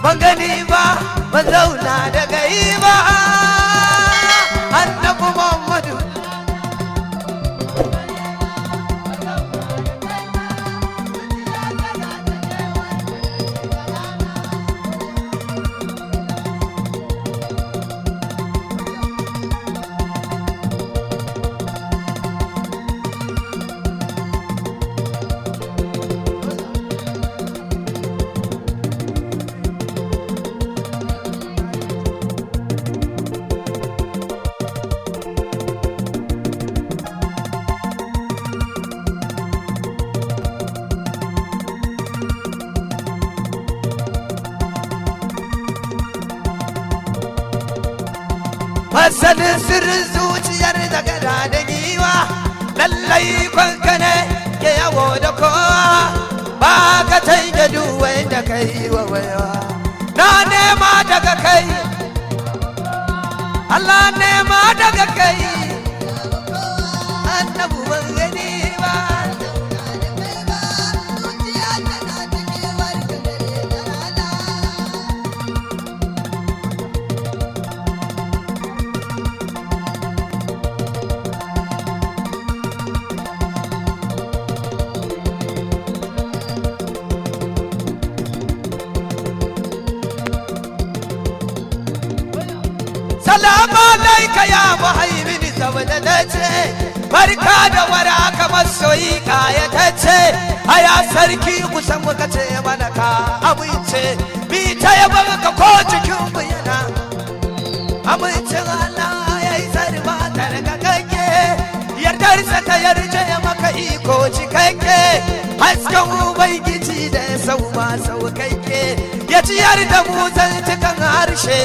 ban gani ba ban zauna da gai ba annabi Muhammadu masanin sirrin zuciyar da gada da giwa lallai kwanka ne ke yawo da kowa ba ka taike duwai da kai wa waiwa na nema daga kai Allah nema daga kai annabu ban gani ba Salamu alaika ya muhaimini zamanatacce barka da waraka masoyi kayatacce aya sarki kusan muka ce mana ka amince bi ta yaba ka ko cikin mu yana amincin Allah yayi zarba tarka kake yardarsa ta yarje maka iko cikakke hasken ubangiji da sau ma saukakke ya ciyar da mu zantukan harshe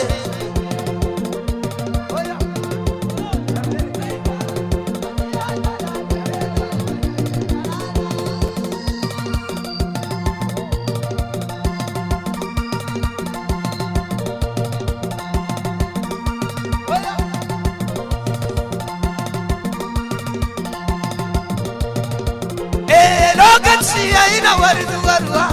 lokaci yayi na warzuwarwa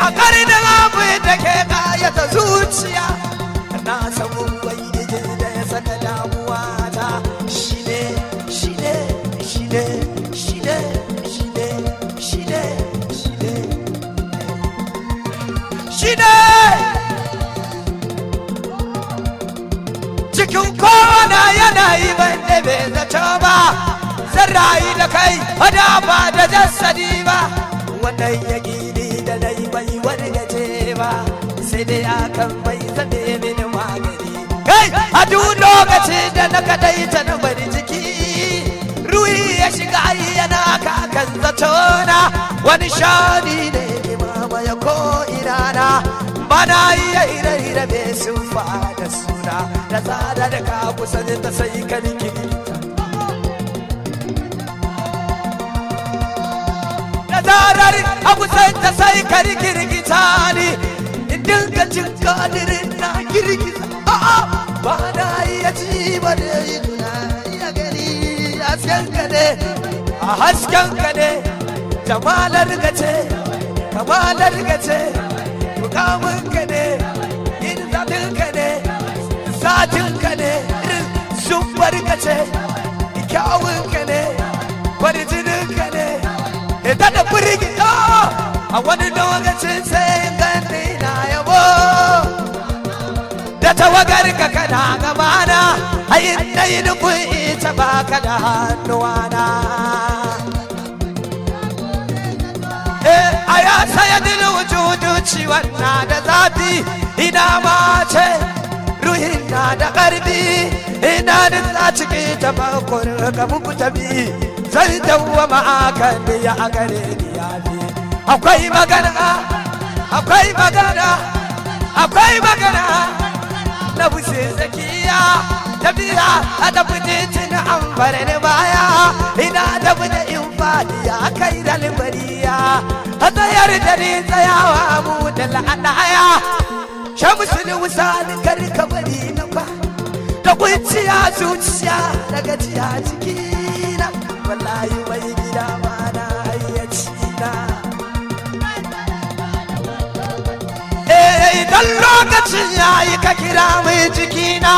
a karnin abu da ke kayata zuciya na samu ubangiji da ya saka damuwa ta shine cikin kowane yanayi ban da bai zato ba zan rayu da kai hada ba da jasadi ba wannan yaƙini da dai bai wani gaje ba sai dai akan bai zane mini magani kai a duk lokacin da na kadai ta na bari jiki ruhi ya shiga yana kakan zatona wani shani ne imama ya ko inana bana iya ire-ire mai sufa da suna da tsada da ka kusa ta sai ka rikiri zarar abu sai ta sai ka rikirgita ni in dinga jin kadirin na girgiza ba na iya ci ba da yi tunani a gani hasken ka ne a hasken ka ne jamalar gace kamalar gace mukamin ka ne in zatin ka ne satin ka ne irin sumbar gace kyawun ka ne kwarjinin ka ne ita da firgita a wani lokacin sai gani na yabo da tawagar ka kana gabana ayin na yi nufin ita baka da hannuwana a ya saya dil wujudu ciwon na da zafi ina ma ce ruhin na da ƙarfi ina da za ciki ta bakon ka muku tabi zai dawwama akan ya a gare ni ya fi akwai magana na bushe zakiya tafiya a tafi titin an bar ni baya ina da bude in fadiya kai da libariya a tsayar da ni tsayawa mu da la'adaya shamsul wusani kar ka bari na ba da kunciya zuciya da gajiya cikina wallahi mai gida ma na hayyaci na lokacin yayi ka kira mai jikina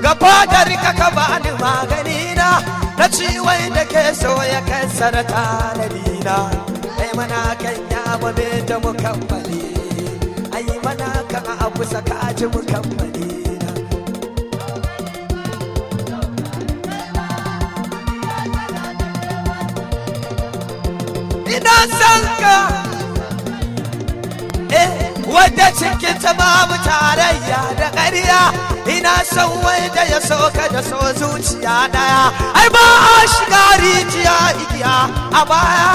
ga fadar ka bani magani na ciwon da ke so ya kansar tanadina ai mana kan ya babe da mukammali ai mana kan a kusa ka ji mukammali ina san ka wadda cikin ta babu tarayya da ƙarya ina son wanda ya soka da so zuciya daya ai ba a shiga rijiya igiya a baya